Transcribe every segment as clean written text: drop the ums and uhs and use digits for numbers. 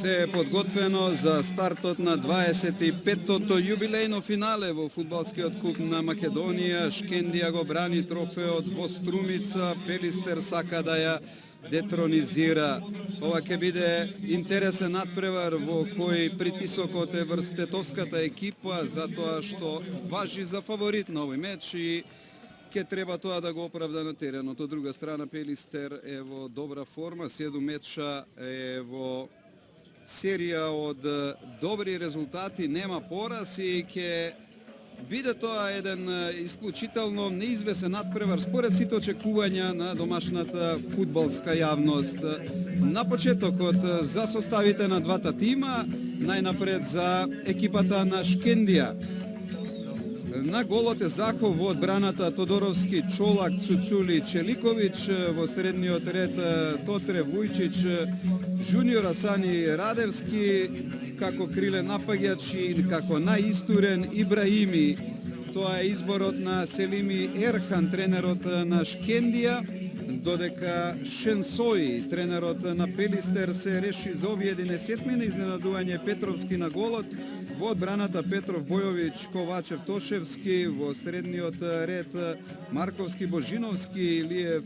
Се е подготвено за стартот на 25-тото јубилејно финале во фудбалскиот куп на Македонија. Шкендија го брани трофеот во Струмица, Пелистер сака да ја детронизира. Ова ќе биде интересен надпревар во кој притисокот е врз тетовската екипа, затоа што важи за фаворит на овој меч и ќе треба тоа да го оправда на теренот. Од друга страна, Пелистер е во добра форма, 7 меча е во серија од добри резултати, нема пораз и ќе биде тоа еден исклучително неизвесен надпревар според сите очекувања на домашната фудбалска јавност. На почетокот за составите на двата тима, најнапред за екипата на Шкендија. На голот е Захов, во одбраната Тодоровски, Чолак, Цуцули, Челиковиќ, во средниот ред Тотре, Вујчич, Жуниор Асани, Радевски, како крилен напаѓач и како најистурен Ибраими. Тоа е изборот на Селими Ерхан, тренерот на Шкендија, додека Шенсои, тренерот на Пелистер, се реши за овие 11 мина изненадување Петровски на голот. Во одбраната Петров, Бојовиќ, Ковачев, Тошевски, во средниот ред Марковски, Божиновски, Илиев,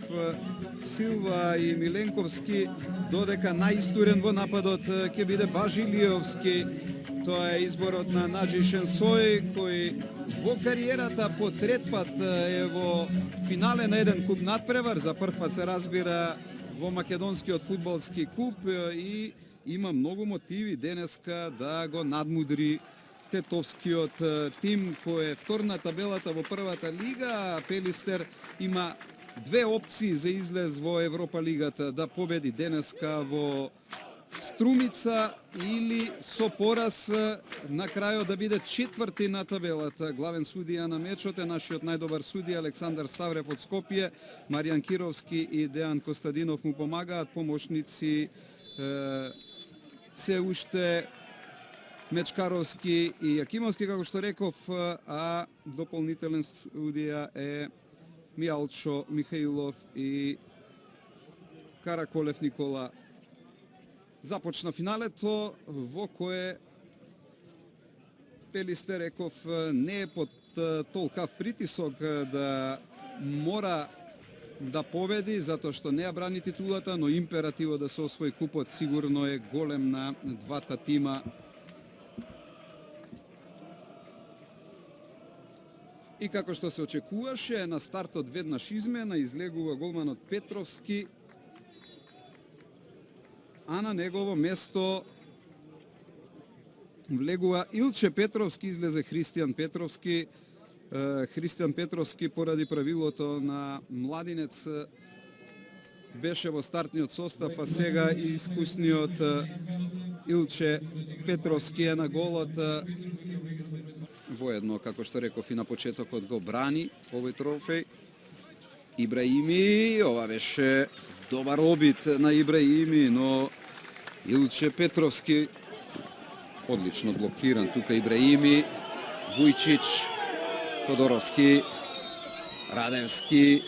Силва и Миленковски, додека најистурен во нападот ќе биде Бажилиовски. Тоа е изборот на Наџи Шенсој, кој во кариерата по трет пат е во финале на еден куп надпревар, за прв пат се разбира во македонскиот фудбалски куп и има многу мотиви денеска да го надмудри тетовскиот тим кој е втор на табелата во првата лига. Пелистер има две опции за излез во Европа лигата: да победи денеска во Струмица или со пораз на крајот да биде четврти на табелата. Главен судија на мечот е нашиот најдобар судија Александар Ставрев од Скопје, Маријан Кировски и Дејан Костадинов му помагаат, помошници се уште Мечкаровски и Јакимовски, како што реков, а дополнителен судија е Мијалчо Михаилов и Караколев Никола. Започна финалето во кое Пелистер, реков, не е под толкав притисок да мора да победи, затоа што не ја брани титулата, но императивот да се освои купот сигурно е голем на двата тима. И како што се очекуваше, на стартот веднаш измена, излегува голманот Петровски, а на негово место влегува Илче Петровски, излезе Христијан Петровски. Христијан Петровски поради правилото на младинец беше во стартниот состав, а сега и искусниот Илче Петровски е на голот. Воедно, како што реков и на почетокот, го брани овој трофеј. Ибраими, ова беше добар обид на Ибраими, но Илче Петровски одлично блокиран. Тука Ибраими, Вујчич, Тодоровски, Радевски,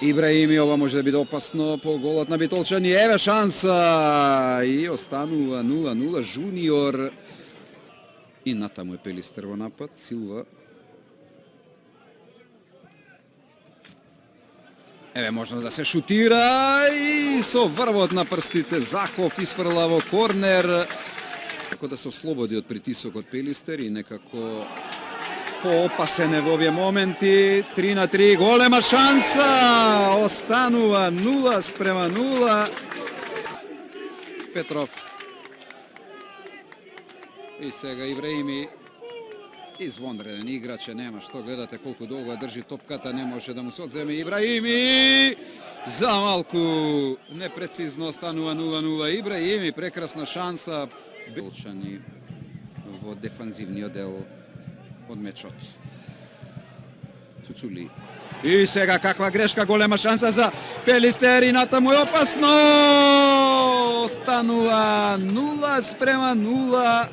Ибраими, ова може да биде опасно по голот на битолчани. Еве шанса и останува 0-0. Жуниор и натаму е Пелистер во напад. Силва. Еве можно да се шутира и со врвот на прстите Захов изфрла во корнер. Како да се ослободи од притисокот Пелистер и некако поопасен е во овие моменти. 3-3, голема шанса! Останува 0-0. Петров. И сега Ибраими, извонреден играч, нема што гледате колку долго држи топката, не може да му се одземе. Ибраими за малку непрецизно, останува 0-0. Ибраими, прекрасна шанса. Белчани во дефанзивниот дел од мечот. Цуцули. И сега каква грешка, голема шанса за Пелистер и натаму е опасно! Останува 0-0.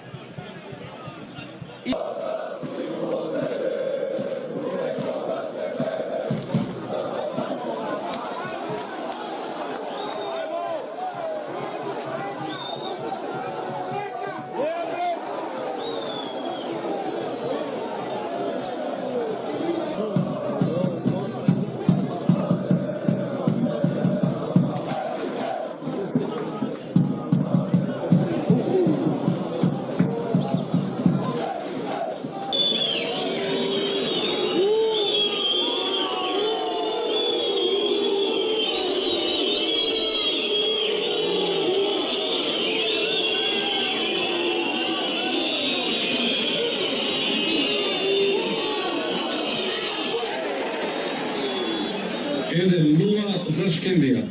за Шкендия.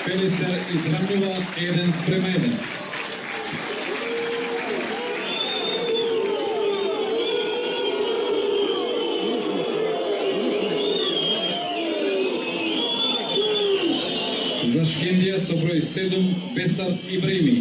Пелистер изравнува 1:1. За Шкендија со број 7 Песар Ибрими.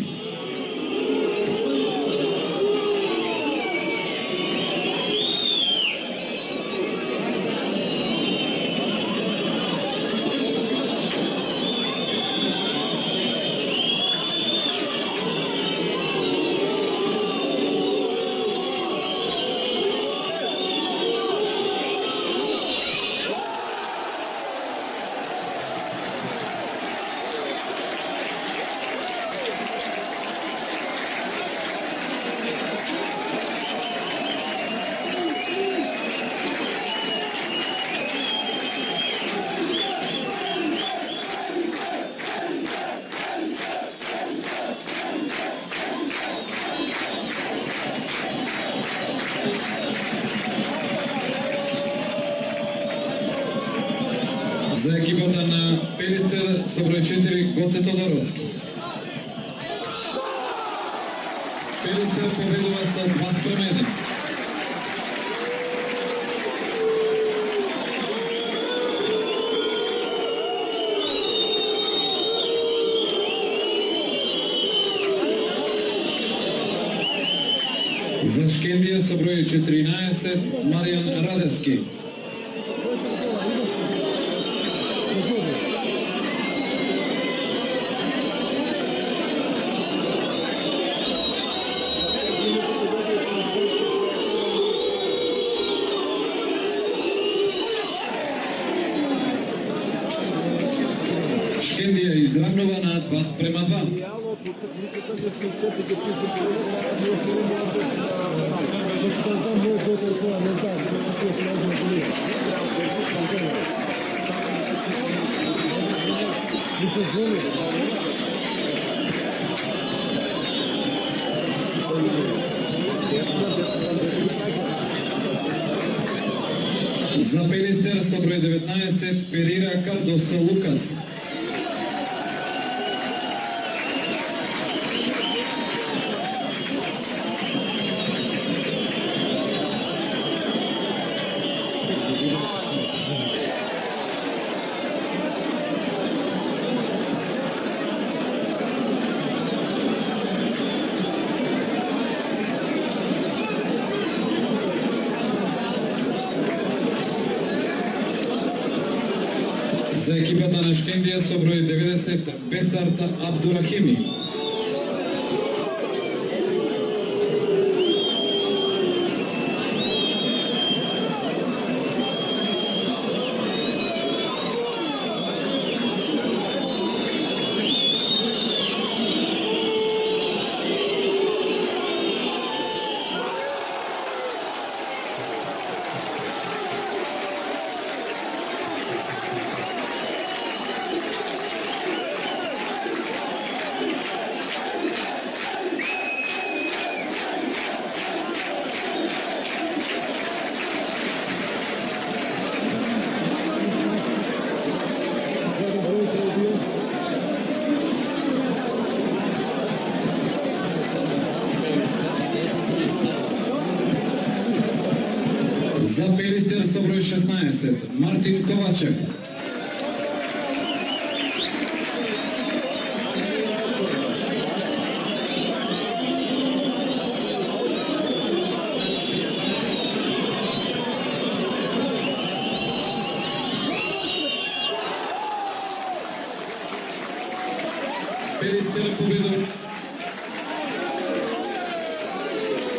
За екипата на Пелистер со број 4 Гоце Тодоровски. Пелистер победува со 2:1. За Шкендија со број 14 Маријан Радевски. Шкендија изравнува на 2:2. За Пелистер со број 19 Перира Кардосо Лукас. За екипата на Шкендија со број 90 Бесарта Абдурахими. За Пелистер со број 16 Мартин Ковачев.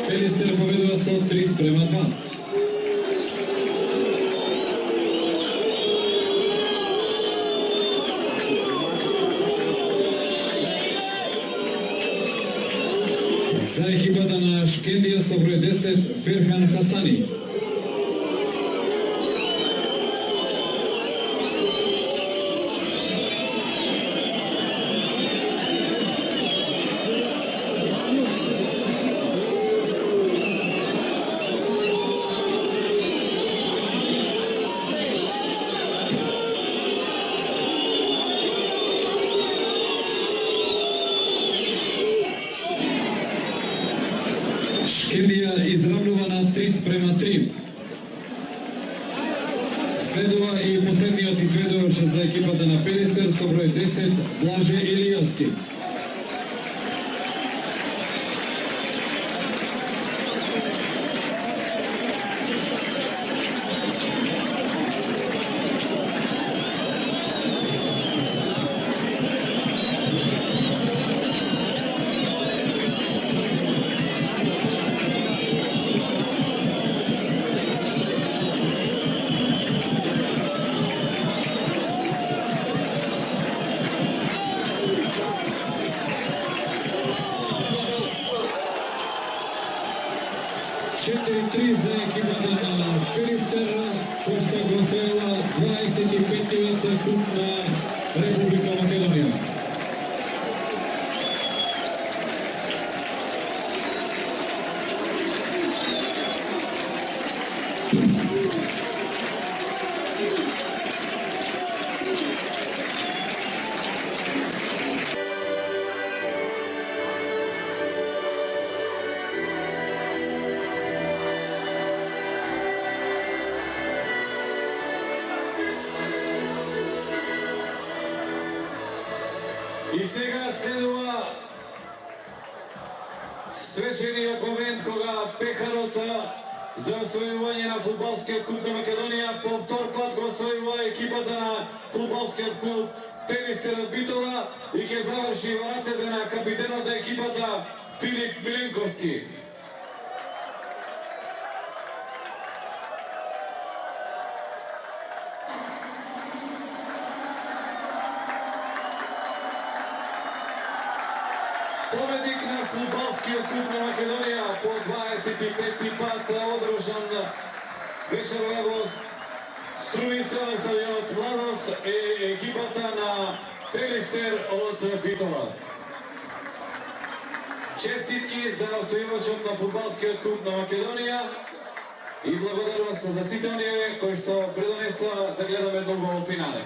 Пелистер победува со 3:2. За екипата на Шкендија со број 10 Ферхан Хасани. Škendija izravnovana 3:3. Следува и последниот изведувач за екипата на Пелистер со број 10 Блаже Илијовски. Три за екипата на Пелистер, којшто го освоила 25-тиот куп на Република Македонија. И сега следува свечениот момент кога пехарот за освојување на фудбалскиот куп на Македонија по втор пат го освојува екипата на фудбалскиот клуб Пелистер од Битола и ќе заврши во рацете на капитенот на екипата Филип Миленковски. Победник на фудбалскиот куп на Македонија по 25-ти пат одружан вечерва во Струица на стадионот Младост е екипата на Пелистер од Битола. Честитки за освојувачот на фудбалскиот куп на Македонија и благодарност за сите оние кои што придонесоа да гледаме едно во финале.